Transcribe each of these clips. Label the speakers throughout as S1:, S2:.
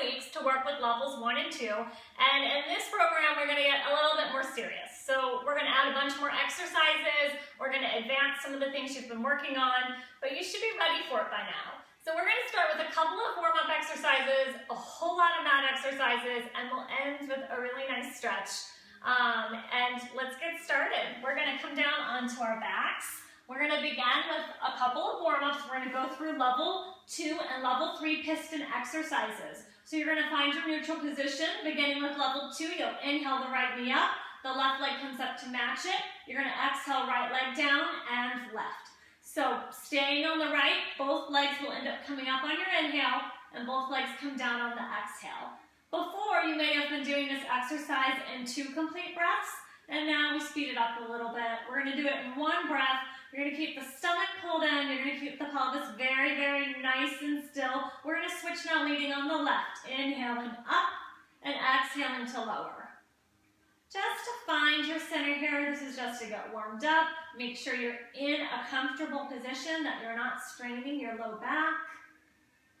S1: weeks to work with levels 1 and 2. And in this program, we're going to get a little bit more serious. So we're going to add a bunch more exercises. We're going to advance some of the things you've been working on, but you should be ready for it by now. So we're going to start with a couple of warm-up exercises, a whole lot of mat exercises, and we'll end with a really nice stretch. And let's get started. We're going to come down onto our backs. We're going to begin with a couple of warm-ups. We're going to go through level 2 and level 3 piston exercises. So you're going to find your neutral position. Beginning with level 2, you'll inhale the right knee up. The left leg comes up to match it. You're going to exhale, right leg down and left. So staying on the right, both legs will end up coming up on your inhale and both legs come down on the exhale. Before, you may have been doing this exercise in 2 complete breaths, and now we speed it up a little bit. We're going to do it in 1 breath. You're going to keep the stomach pulled in. You're going to keep the pelvis very, very nice and still. We're going to switch now, leading on the left. Inhaling up and exhaling to lower. Just to find your center here, this is just to get warmed up. Make sure you're in a comfortable position, that you're not straining your low back.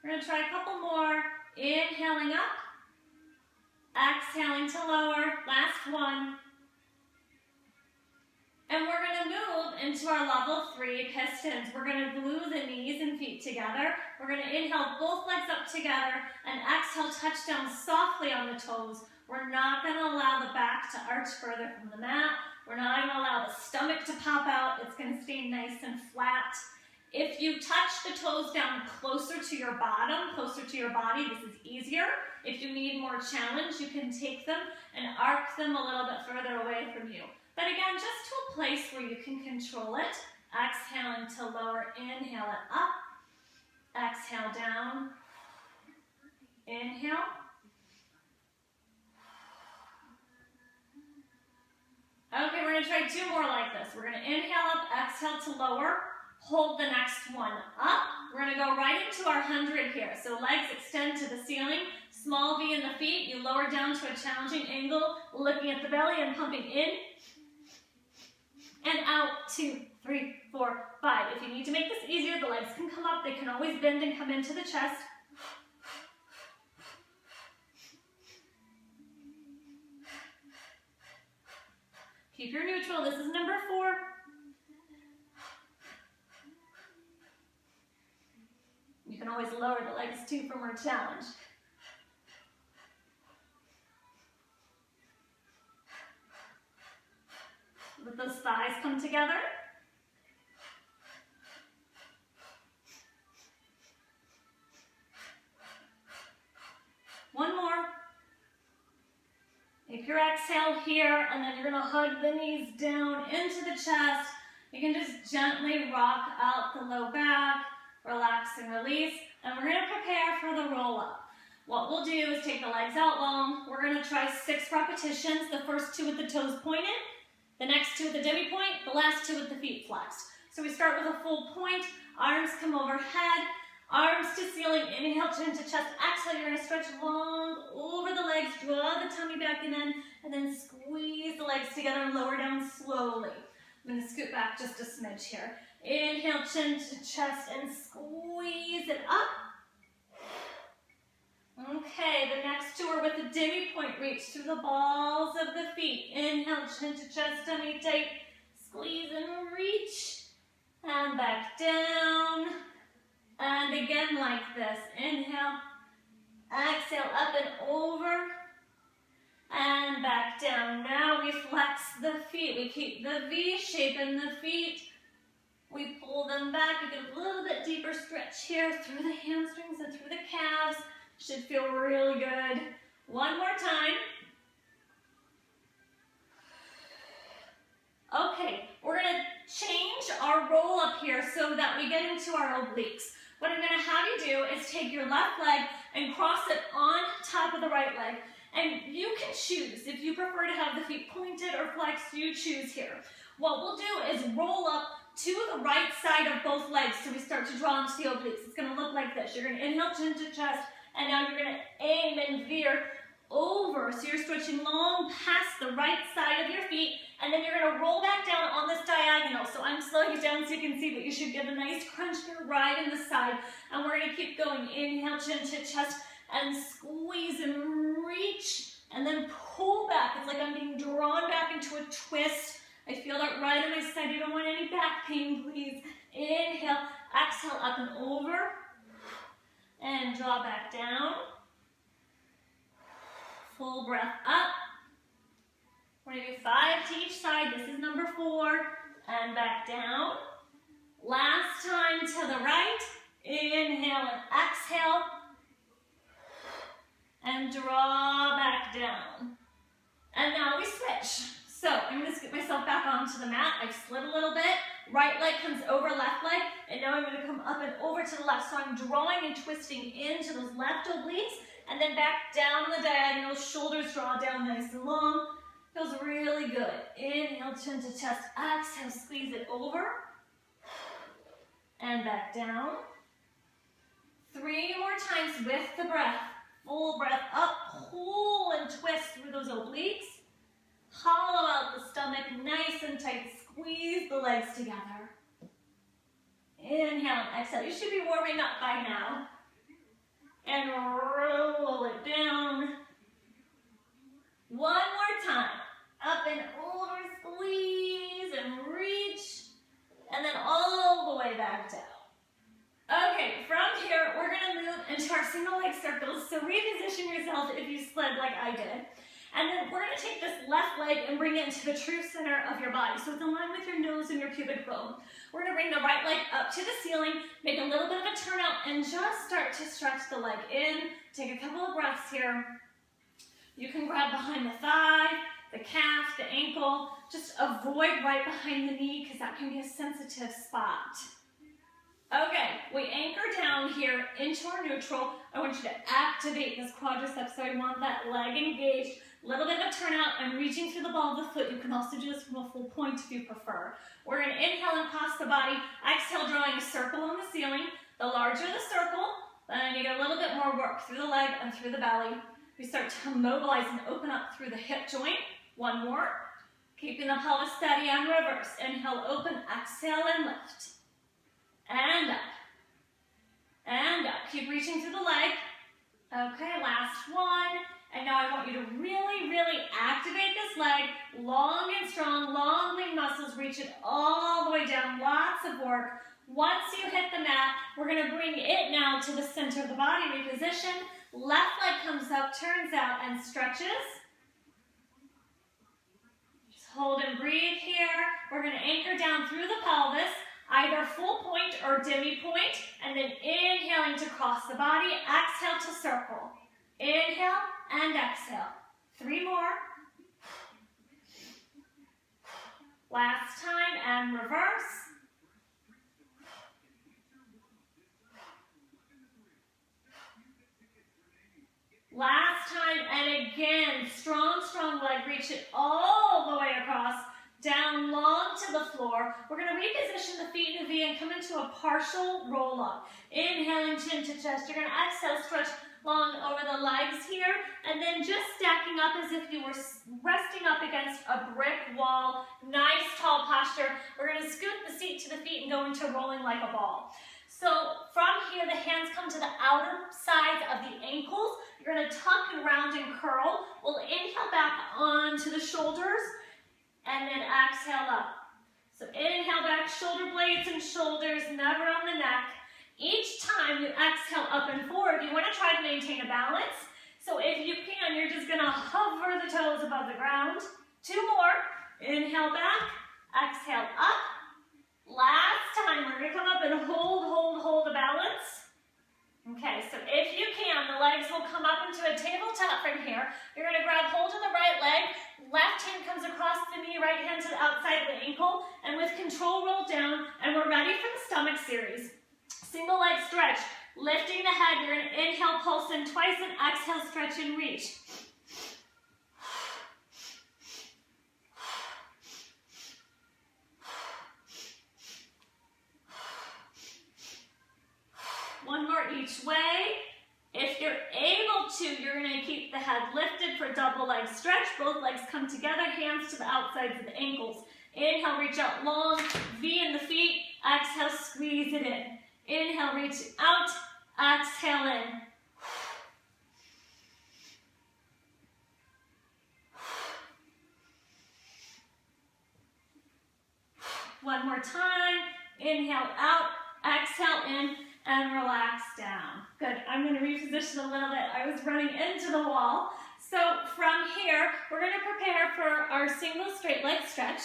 S1: We're going to try a couple more. Inhaling up, exhaling to lower. Last one. And we're going to move into our level 3 pistons. We're going to glue the knees and feet together. We're going to inhale both legs up together and exhale, touch down softly on the toes. We're not going to allow the back to arch further from the mat. We're not going to allow the stomach to pop out. It's going to stay nice and flat. If you touch the toes down closer to your bottom, closer to your body, this is easier. If you need more challenge, you can take them and arc them a little bit further away from you. But again, just to a place where you can control it. Exhaling to lower, inhale it up. Exhale down. Inhale. Okay, we're going to try 2 more like this. We're going to inhale up, exhale to lower. Hold the next one up. We're going to go right into our 100 here. So legs extend to the ceiling. Small V in the feet. You lower down to a challenging angle, looking at the belly and pumping in. And out, 2, 3, 4, 5. If you need to make this easier, the legs can come up. They can always bend and come into the chest. Keep your neutral. This is number 4. You can always lower the legs too for more challenge. Let those thighs come together. One more. Take your exhale here, and then you're going to hug the knees down into the chest. You can just gently rock out the low back, relax and release, and we're going to prepare for the roll-up. What we'll do is take the legs out long. We're going to try 6 repetitions, the first 2 with the toes pointed, the next 2 with the demi point, the last 2 with the feet flexed. So we start with a full point, arms come overhead, arms to ceiling, inhale, chin to chest, exhale, you're going to stretch long over the legs, draw the tummy back and in, and then squeeze the legs together and lower down slowly. I'm going to scoot back just a smidge here. Inhale, chin to chest, and squeeze it up. Okay, the next 2 are with the demi point. Reach through the balls of the feet. Inhale, chin to chest, tummy tight. Squeeze and reach. And back down. And again like this. Inhale. Exhale, up and over. And back down. Now we flex the feet. We keep the V shape in the feet. We pull them back. You get a little bit deeper stretch here through the hamstrings and through the calves. Should feel really good. One more time. Okay, we're going to change our roll up here so that we get into our obliques. What I'm going to have you do is take your left leg and cross it on top of the right leg. And you can choose. If you prefer to have the feet pointed or flexed, you choose here. What we'll do is roll up to the right side of both legs so we start to draw into the obliques. It's going to look like this. You're going to inhale, chin to chest, and now you're going to aim and veer over. So you're stretching long past the right side of your feet, and then you're going to roll back down on this diagonal. So I'm slowing it down so you can see, but you should get a nice crunch here right in the side. And we're going to keep going. Inhale, chin to chest, and squeeze and reach, and then pull back. It's like I'm being drawn back into a twist. I feel that right on my side. You don't want any back pain, please. Inhale, exhale, up and over, and draw back down. Full breath up. We're going to do 5 to each side. This is number 4. And back down. Last time to the right. Inhale and exhale. And draw back down. And now we switch. So I'm going to scoot myself back onto the mat. I've slid a little bit. Right leg comes over left leg. And now I'm going to come up and over to the left. So I'm drawing and twisting into those left obliques. And then back down the diagonal. Shoulders draw down nice and long. Feels really good. Inhale, chin to chest. Exhale, squeeze it over. And back down. 3 more times with the breath. Full breath up. Pull and twist through those obliques. Hollow out the stomach, nice and tight. Squeeze the legs together. Inhale and exhale. You should be warming up by now. And roll it down. One more time. Up and over, squeeze and reach. And then all the way back down. Okay, from here, we're going to move into our single leg circles. So reposition yourself if you slid like I did. And then we're going to take this left leg and bring it into the true center of your body. So it's in line with your nose and your pubic bone. We're going to bring the right leg up to the ceiling, make a little bit of a turnout, and just start to stretch the leg in. Take a couple of breaths here. You can grab behind the thigh, the calf, the ankle. Just avoid right behind the knee because that can be a sensitive spot. Okay, we anchor down here into our neutral. I want you to activate this quadriceps, so I want that leg engaged. A little bit of a turnout. I'm reaching through the ball of the foot. You can also do this from a full point if you prefer. We're going to inhale and cross the body. Exhale, drawing a circle on the ceiling. The larger the circle, then you get a little bit more work through the leg and through the belly. We start to mobilize and open up through the hip joint. One more. Keeping the pelvis steady and reverse. Inhale, open, exhale, and lift. And up. And up. Keep reaching through the leg. Okay, last one. And now I want you to really, really activate this leg. Long and strong, long lean muscles. Reach it all the way down. Lots of work. Once you hit the mat, we're going to bring it now to the center of the body. Reposition. Left leg comes up, turns out, and stretches. Just hold and breathe here. We're going to anchor down through the pelvis. Either full point or demi point, and then inhaling to cross the body, exhale to circle. Inhale and exhale. 3 more. Last time and reverse. Last time and again, strong, strong leg, reach it all the way across. Down long to the floor. We're going to reposition the feet in a V and come into a partial roll up. Inhaling chin to chest. You're going to exhale, stretch long over the legs here, and then just stacking up as if you were resting up against a brick wall. Nice tall posture. We're going to scoot the seat to the feet and go into rolling like a ball. So from here, the hands come to the outer sides of the ankles. You're going to tuck and round and curl. We'll inhale back onto the shoulders. And then exhale up. So inhale back, shoulder blades and shoulders, never on the neck. Each time you exhale up and forward, you want to try to maintain a balance. So if you can, you're just going to hover the toes above the ground. 2 more. Inhale back, exhale up. Last time, we're going to come up and hold a balance. Okay, so if you can, the legs will come up into a tabletop from here. You're going to grab hold of the right leg. Left hand comes across the knee, right hand to the outside of the ankle, and with control, roll down, and we're ready for the stomach series. Single leg stretch, lifting the head. You're going to inhale, pulse in twice, and exhale, stretch and reach. One more each way. If you're able to, you're going to keep the head lifted for double leg stretch. Both legs come together, hands to the outsides of the ankles. Inhale, reach out long, V in the feet. Exhale, squeeze it in. Inhale, reach out. Exhale in. time. Inhale out, exhale in, and relax down. Good, I'm gonna reposition a little bit. I was running into the wall. So from here, we're gonna prepare for our single straight leg stretch.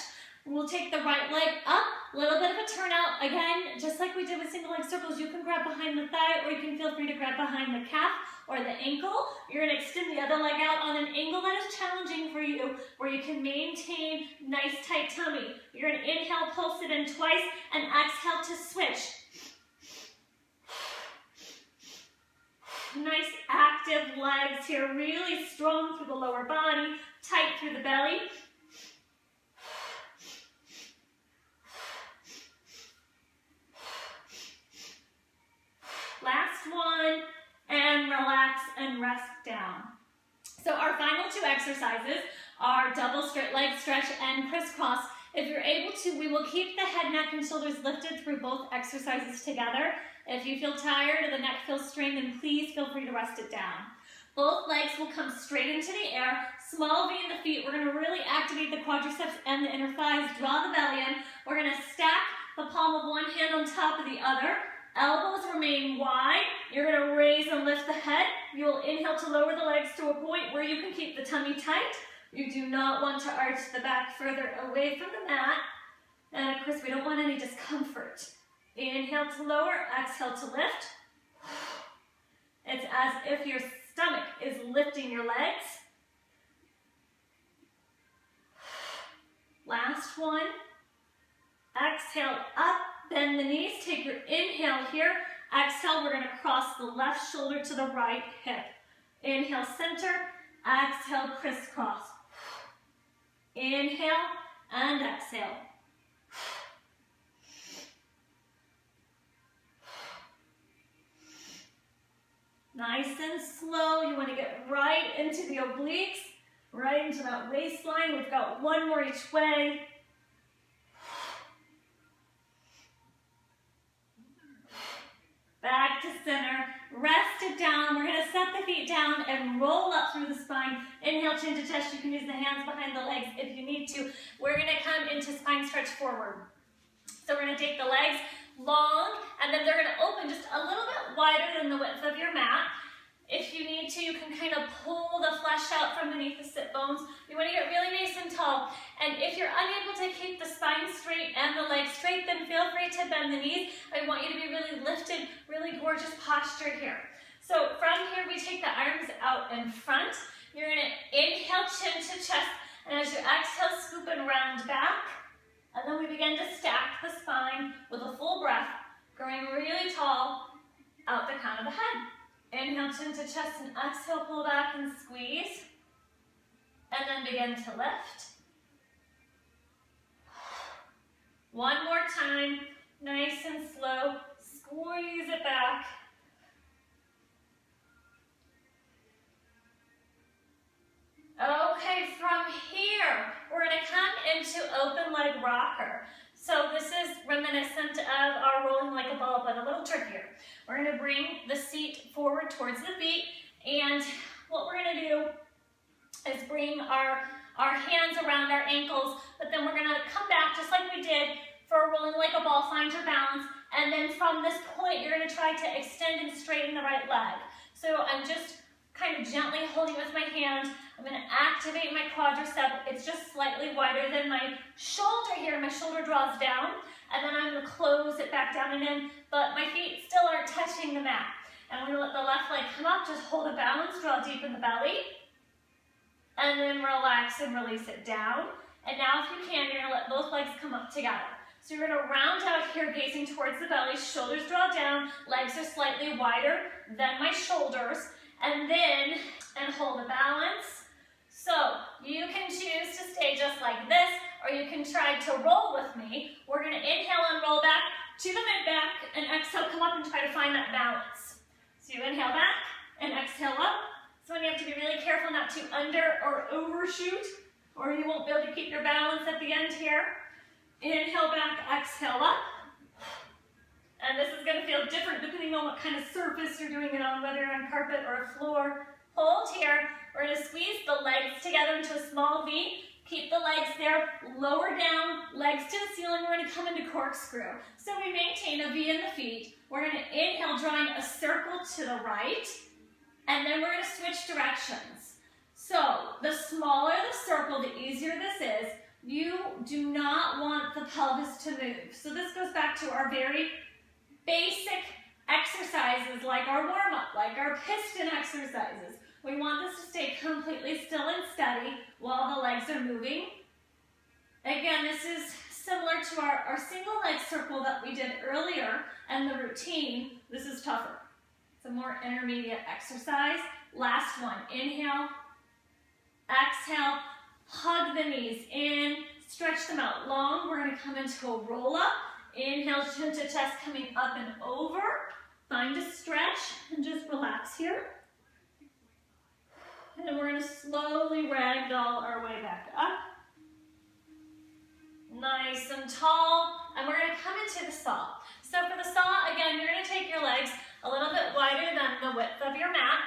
S1: We'll take the right leg up, a little bit of a turnout. Again, just like we did with single leg circles, you can grab behind the thigh, or you can feel free to grab behind the calf or the ankle. You're gonna extend the other leg out on an angle that is challenging for you, where you can maintain nice tight tummy. You're gonna inhale, pulse it in twice, and exhale to switch. Nice active legs here, really strong through the lower body, tight through the belly. Last one, and relax and rest down. So our final two exercises are double straight leg stretch and crisscross. If you're able to, we will keep the head, neck, and shoulders lifted through both exercises together. If you feel tired or the neck feels strained, then please feel free to rest it down. Both legs will come straight into the air. Small V in the feet. We're going to really activate the quadriceps and the inner thighs. Draw the belly in. We're going to stack the palm of one hand on top of the other. Elbows remain wide. You're going to raise and lift the head. You will inhale to lower the legs to a point where you can keep the tummy tight. You do not want to arch the back further away from the mat. And of course, we don't want any discomfort. Inhale to lower, exhale to lift. It's as if your stomach is lifting your legs. Last one. Exhale up, bend the knees. Take your inhale here. Exhale, we're going to cross the left shoulder to the right hip. Inhale, center. Exhale, crisscross. Inhale and exhale. Nice and slow. You want to get right into the obliques, right into that waistline. We've got one more each way. Back to center. Rest it down. We're going to set the feet down and roll up through the spine. Inhale, chin to chest. You can use the hands behind the legs if you need to. We're going to come into spine stretch forward. So we're going to take the legs long, and then they're going to open just a little bit wider than the width of your mat. If you need to, you can kind of pull the flesh out from beneath the sit bones. You want to get really nice and tall. And if you're unable to keep the spine straight and the legs straight, then feel free to bend the knees. I want you to be really lifted, really gorgeous posture here. So from here, we take the arms out in front. You're going to inhale, chin to chest, and as you exhale, scoop and round back. And then we begin to stack the spine with a full breath, growing really tall out the crown of the head. Inhale, chin to chest, and exhale, pull back and squeeze. And then begin to lift. One more time, nice and slow. Squeeze it back. Okay, from here, we're going to come into open leg rocker. So this is reminiscent of our rolling like a ball, but a little trickier. We're going to bring the seat forward towards the feet, and what we're going to do is bring our hands around our ankles, but then we're going to come back just like we did for rolling like a ball. Find your balance, and then from this point, you're going to try to extend and straighten the right leg. So I'm just kind of gently holding with my hand. I'm going to activate my quadricep. It's just slightly wider than my shoulder here. My shoulder draws down, and then I'm going to close it back down and in, but my feet still aren't touching the mat. And I'm going to let the left leg come up. Just hold a balance, draw deep in the belly, and then relax and release it down. And now if you can, you're going to let both legs come up together. So you're going to round out here, gazing towards the belly. Shoulders draw down, legs are slightly wider than my shoulders, and hold a balance. So you can choose to stay just like this, or you can try to roll with me. We're going to inhale and roll back to the mid-back, and exhale, come up and try to find that balance. So you inhale back and exhale up. So you have to be really careful not to under or overshoot, or you won't be able to keep your balance at the end here. Inhale back, exhale up. And this is going to feel different depending on what kind of surface you're doing it on, whether you're on carpet or a floor. Hold here. We're going to squeeze the legs together into a small V. Keep the legs there, lower down, legs to the ceiling. We're gonna come into corkscrew. So we maintain a V in the feet. We're gonna inhale, drawing a circle to the right, and then we're gonna switch directions. So the smaller the circle, the easier this is. You do not want the pelvis to move. So this goes back to our very basic exercises like our warm-up, like our piston exercises. We want this to stay completely still and steady while the legs are moving. Again, this is similar to our single leg circle that we did earlier and the routine. This is tougher. It's a more intermediate exercise. Last one, inhale, exhale, hug the knees in, stretch them out long. We're gonna come into a roll up. Inhale, chin to chest, coming up and over. Find a stretch and just relax here. And we're gonna slowly ragdoll our way back up. Nice and tall. And we're gonna come into the saw. So for the saw, again, you're gonna take your legs a little bit wider than the width of your mat.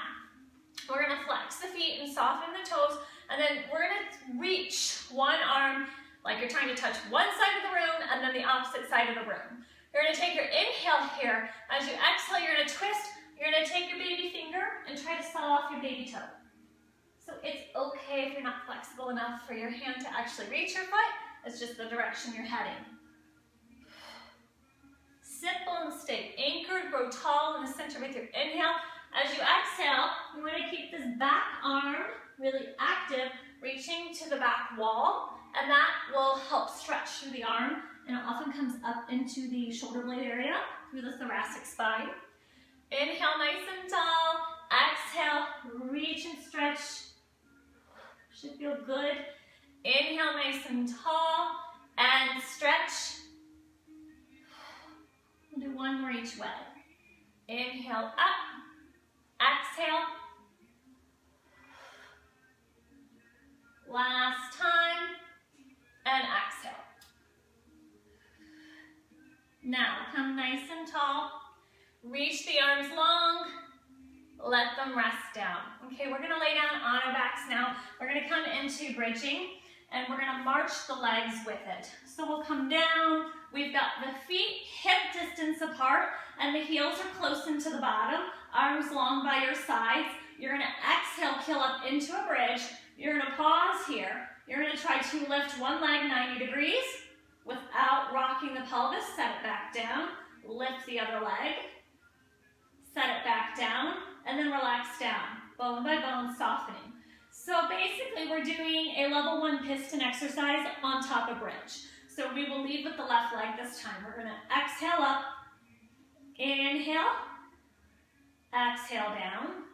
S1: We're gonna flex the feet and soften the toes. And then we're gonna reach one arm like you're trying to touch one side of the room and then the opposite side of the room. You're gonna take your inhale here. As you exhale, you're gonna twist. You're gonna take your baby finger and try to saw off your baby toe. So it's okay if you're not flexible enough for your hand to actually reach your foot. It's just the direction you're heading. Simple and stay anchored, grow tall in the center with your inhale. As you exhale, you want to keep this back arm really active, reaching to the back wall, and that will help stretch through the arm, and it often comes up into the shoulder blade area through the thoracic spine. Inhale, nice and tall. Exhale, reach and stretch. Should feel good. Inhale, nice and tall, and stretch. We'll do one more each way. Inhale up, exhale. Last time, and exhale. Now, come nice and tall. Reach the arms long. Let them rest down. Okay, we're gonna lay down on our backs now. We're gonna come into bridging, and we're gonna march the legs with it. So we'll come down. We've got the feet hip distance apart, and the heels are close into the bottom. Arms long by your sides. You're gonna exhale, keel up into a bridge. You're gonna pause here. You're gonna try to lift one leg 90 degrees without rocking the pelvis. Set it back down. Lift the other leg. Set it back down, and then relax down, bone by bone, softening. So basically, we're doing a level 1 piston exercise on top of bridge. So we will lead with the left leg this time. We're gonna exhale up, inhale, exhale down,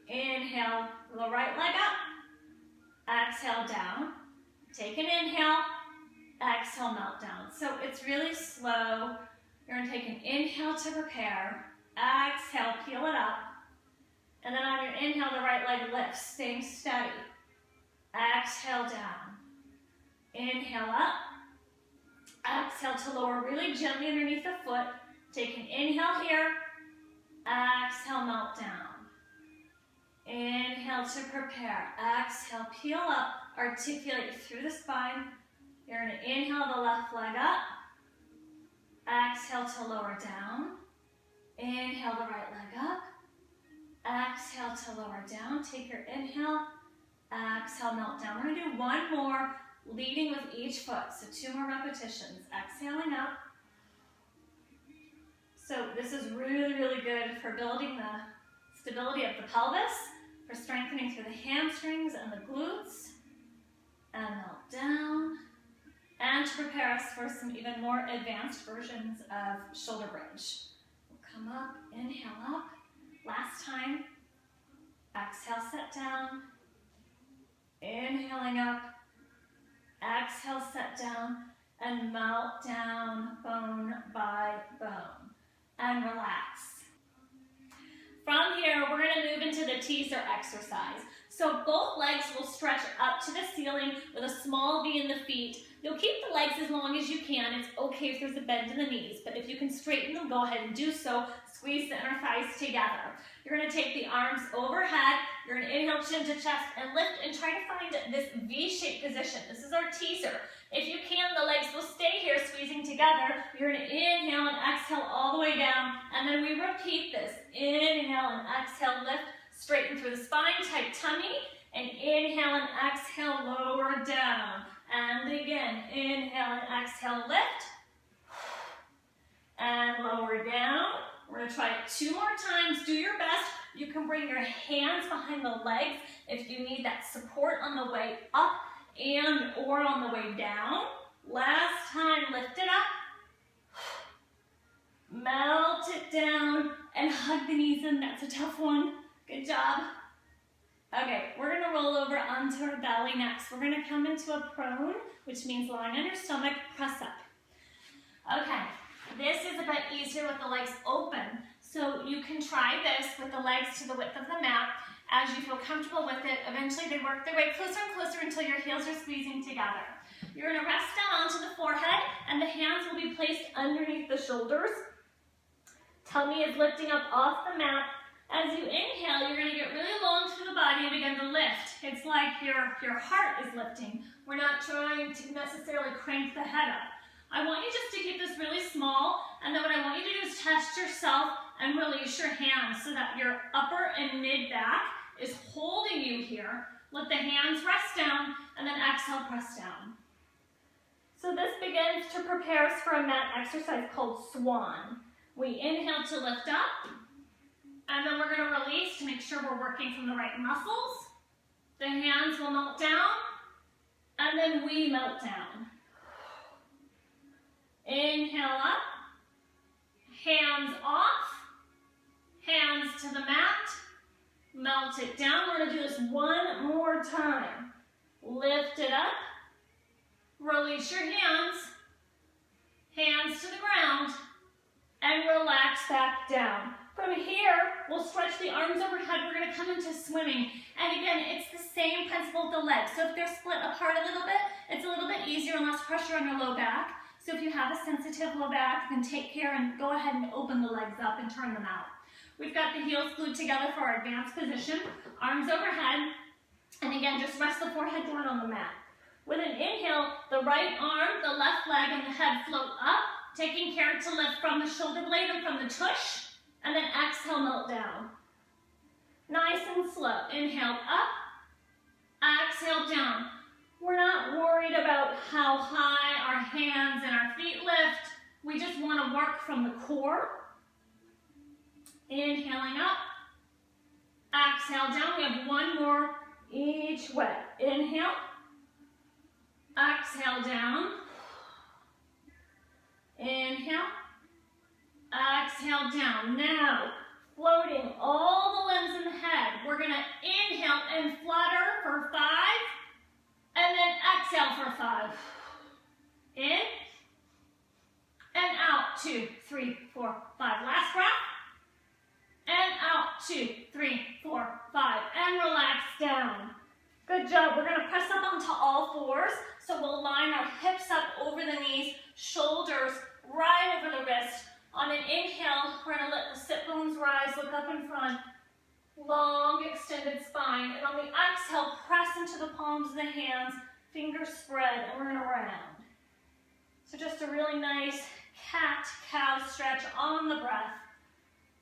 S1: inhale, the right leg up, exhale down, take an inhale, exhale, melt down. So it's really slow. You're gonna take an inhale to prepare, exhale, peel it up, and then on your inhale, the right leg lifts, staying steady. Exhale down, inhale up, exhale to lower really gently underneath the foot. Take an inhale here, exhale, melt down. Inhale to prepare, exhale, peel up, articulate through the spine. You're gonna inhale the left leg up, exhale to lower down. Inhale the right leg up, exhale to lower down. Take your inhale, exhale, melt down. We're gonna do one more, leading with each foot. So 2 more repetitions. Exhaling up. So this is really, really good for building the stability of the pelvis, for strengthening through the hamstrings and the glutes. And melt down. And to prepare us for some even more advanced versions of shoulder bridge. Come up, inhale up. Last time. Exhale, set down. Inhaling up. Exhale, set down. And melt down, bone by bone. And relax. From here, we're going to move into the the teaser exercise. So both legs will stretch up to the ceiling with a small V in the feet. You'll keep the legs as long as you can. It's okay if there's a bend in the knees, but if you can straighten them, go ahead and do so. Squeeze the inner thighs together. You're going to take the arms overhead. You're going to inhale chin to chest and lift and try to find this V-shaped position. This is our teaser. If you can, the legs will stay here squeezing together. You're going to inhale and exhale all the way down, and then we repeat this. Inhale and exhale, lift, straighten through the spine, tight tummy, and inhale and exhale, lower down. And again, inhale and exhale, lift, and lower down. We're going to try it 2 more times. Do your best. You can bring your hands behind the legs if you need that support on the way up and or on the way down. Last time, lift it up, melt it down, and hug the knees in. That's a tough one. Good job. Okay, we're going to roll over onto our belly next. We're going to come into a prone, which means lying on your stomach, press up. Okay, this is a bit easier with the legs open, so you can try this with the legs to the width of the mat. As you feel comfortable with it, eventually they work their way closer and closer until your heels are squeezing together. You're going to rest down onto the forehead, and the hands will be placed underneath the shoulders. Tummy is lifting up off the mat. As you inhale, you're going to get really long through the body and begin to lift. It's like your heart is lifting. We're not trying to necessarily crank the head up. I want you just to keep this really small, and then what I want you to do is test yourself and release your hands so that your upper and mid back is holding you here. Let the hands rest down, and then exhale, press down. So this begins to prepare us for a mat exercise called Swan. We inhale to lift up, and then we're going to release to make sure we're working from the right muscles. The hands will melt down, and then we melt down. Inhale up, hands off, hands to the mat, melt it down. We're going to do this 1 more time. Lift it up, release your hands, hands to the ground, and relax back down. From here, we'll stretch the arms overhead. We're going to come into swimming. And again, it's the same principle with the legs. So if they're split apart a little bit, it's a little bit easier and less pressure on your low back. So if you have a sensitive low back, you can take care and go ahead and open the legs up and turn them out. We've got the heels glued together for our advanced position. Arms overhead. And again, just rest the forehead down on the mat. With an inhale, the right arm, the left leg, and the head float up, taking care to lift from the shoulder blade and from the tush. And then exhale, melt down. Nice and slow. Inhale up, exhale down. We're not worried about how high our hands and our feet lift. We just want to work from the core. Inhaling up, exhale down. We have 1 more each way. Inhale, exhale down. Inhale, exhale down. Now, floating all the limbs in the head. We're going to inhale and flutter for 5, and then exhale for 5. In, and out, 2, 3, 4, 5. Last breath. And out, 2, 3, 4, 5. And relax down. Good job. We're going to press up onto all fours. So we'll line our hips up over the knees, shoulders right over the wrist. On an inhale, we're going to let the sit bones rise, look up in front, long extended spine. And on the exhale, press into the palms of the hands, fingers spread, and we're going to round. So just a really nice cat-cow stretch on the breath.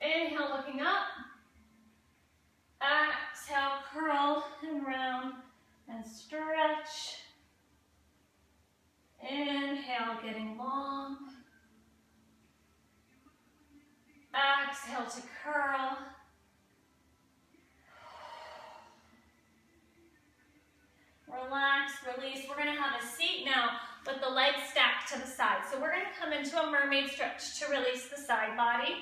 S1: Inhale, looking up. Exhale, curl and round and stretch. Inhale, getting long. Exhale to curl. Relax, release. We're going to have a seat now with the legs stacked to the side. So we're going to come into a mermaid stretch to release the side body.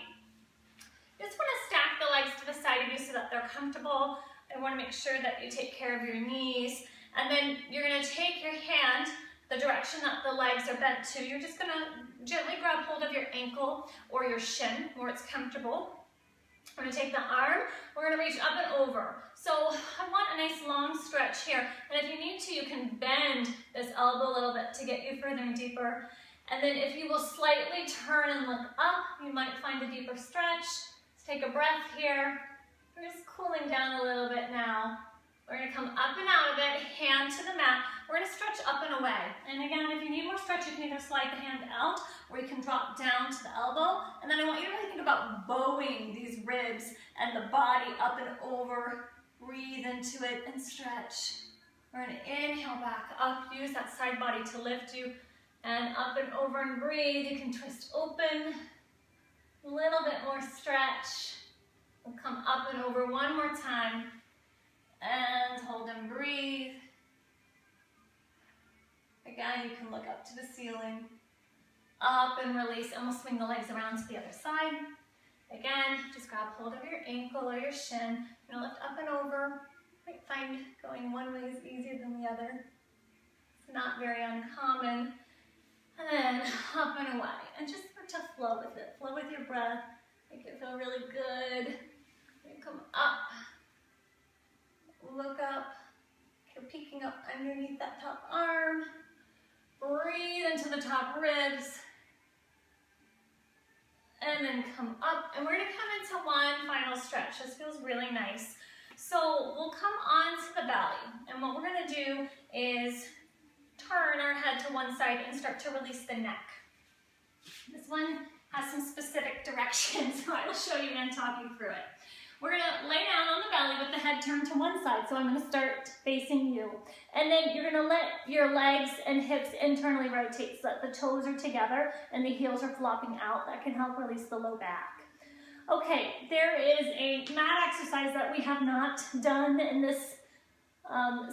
S1: Just want to stack the legs to the side of you so that they're comfortable. I want to make sure that you take care of your knees. And then you're going to take your hand the direction that the legs are bent to. You're just going to gently grab hold of your ankle or your shin where it's comfortable. We're gonna take the arm, we're gonna reach up and over. So I want a nice long stretch here. And if you need to, you can bend this elbow a little bit to get you further and deeper. And then if you will slightly turn and look up, you might find a deeper stretch. Let's take a breath here. We're just cooling down a little bit now. We're gonna come up and out of it, hand to the mat. We're gonna stretch up and away. And again, if you need more stretch, you can either slide the hand out or you can drop down to the elbow. And then I want you to really think about bowing these ribs and the body up and over. Breathe into it and stretch. We're gonna inhale back up, use that side body to lift you, and up and over and breathe. You can twist open, a little bit more stretch. We'll come up and over one more time, and hold and breathe. Again, you can look up to the ceiling, up and release, and we'll swing the legs around to the other side. Again, just grab hold of your ankle or your shin. You're gonna lift up and over. You might find going one way is easier than the other. It's not very uncommon. And then up and away. And just start to flow with it. Flow with your breath. Make it feel really good. You come up. Look up. You're peeking up underneath that top arm. Breathe into the top ribs. And then come up. And we're going to come into one final stretch. This feels really nice. So we'll come onto the belly. And what we're going to do is turn our head to one side and start to release the neck. This one has some specific directions, so I will show you and talk you through it. We're gonna lay down on the belly with the head turned to one side, so I'm gonna start facing you. And then you're gonna let your legs and hips internally rotate so that the toes are together and the heels are flopping out. That can help release the low back. Okay, there is a mat exercise that we have not done in this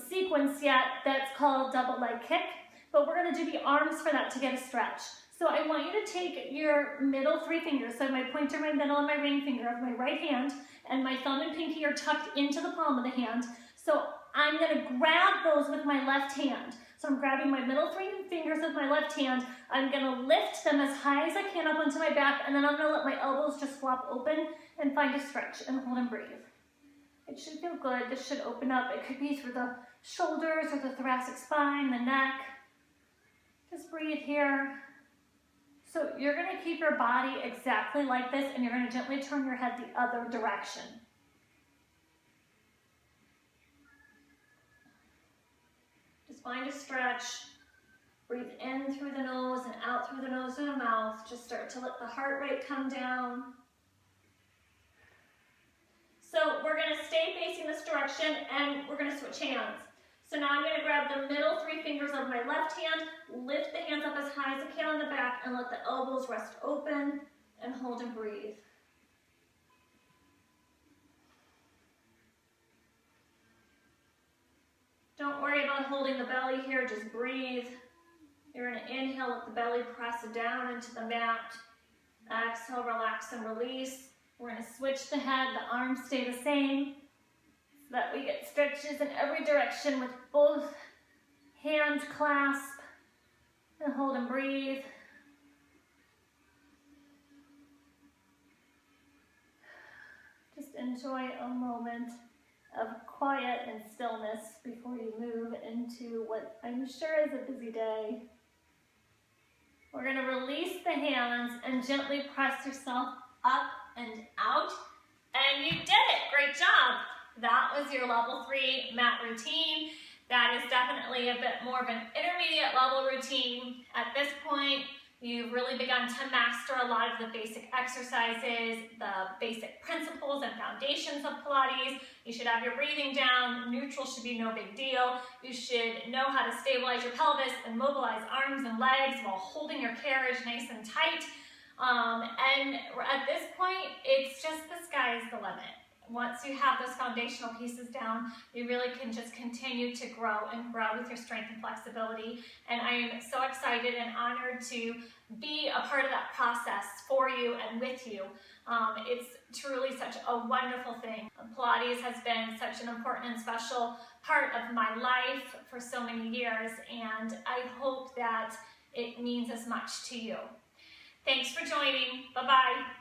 S1: sequence yet that's called double leg kick, but we're gonna do the arms for that to get a stretch. So I want you to take your middle three fingers, so my pointer, my middle, and my ring finger of my right hand, and my thumb and pinky are tucked into the palm of the hand. So I'm gonna grab those with my left hand. So I'm grabbing my middle three fingers with my left hand. I'm gonna lift them as high as I can up onto my back, and then I'm gonna let my elbows just flop open and find a stretch and hold and breathe. It should feel good. This should open up. It could be through the shoulders or the thoracic spine, the neck. Just breathe here. So you're going to keep your body exactly like this, and you're going to gently turn your head the other direction. Just find a stretch. Breathe in through the nose and out through the nose and the mouth. Just start to let the heart rate come down. So we're going to stay facing this direction, and we're going to switch hands. So now I'm going to grab the middle three fingers of my left hand, lift the hands up as high as I can on the back, and let the elbows rest open, and hold and breathe. Don't worry about holding the belly here, just breathe. You're going to inhale, let the belly press down into the mat. Exhale, relax and release. We're going to switch the head, the arms stay the same, so that we get stretches in every direction with both hands clasped, and hold and breathe. Just enjoy a moment of quiet and stillness before you move into what I'm sure is a busy day. We're going to release the hands and gently press yourself up and out. And you did it. Great job. That was your level 3 mat routine. That is definitely a bit more of an intermediate level routine. At this point, you've really begun to master a lot of the basic exercises, the basic principles and foundations of Pilates. You should have your breathing down. Neutral should be no big deal. You should know how to stabilize your pelvis and mobilize arms and legs while holding your carriage nice and tight. And at this point, it's just the sky is the limit. Once you have those foundational pieces down, you really can just continue to grow and grow with your strength and flexibility. And I am so excited and honored to be a part of that process for you and with you. It's truly such a wonderful thing. Pilates has been such an important and special part of my life for so many years, and I hope that it means as much to you. Thanks for joining. Bye-bye.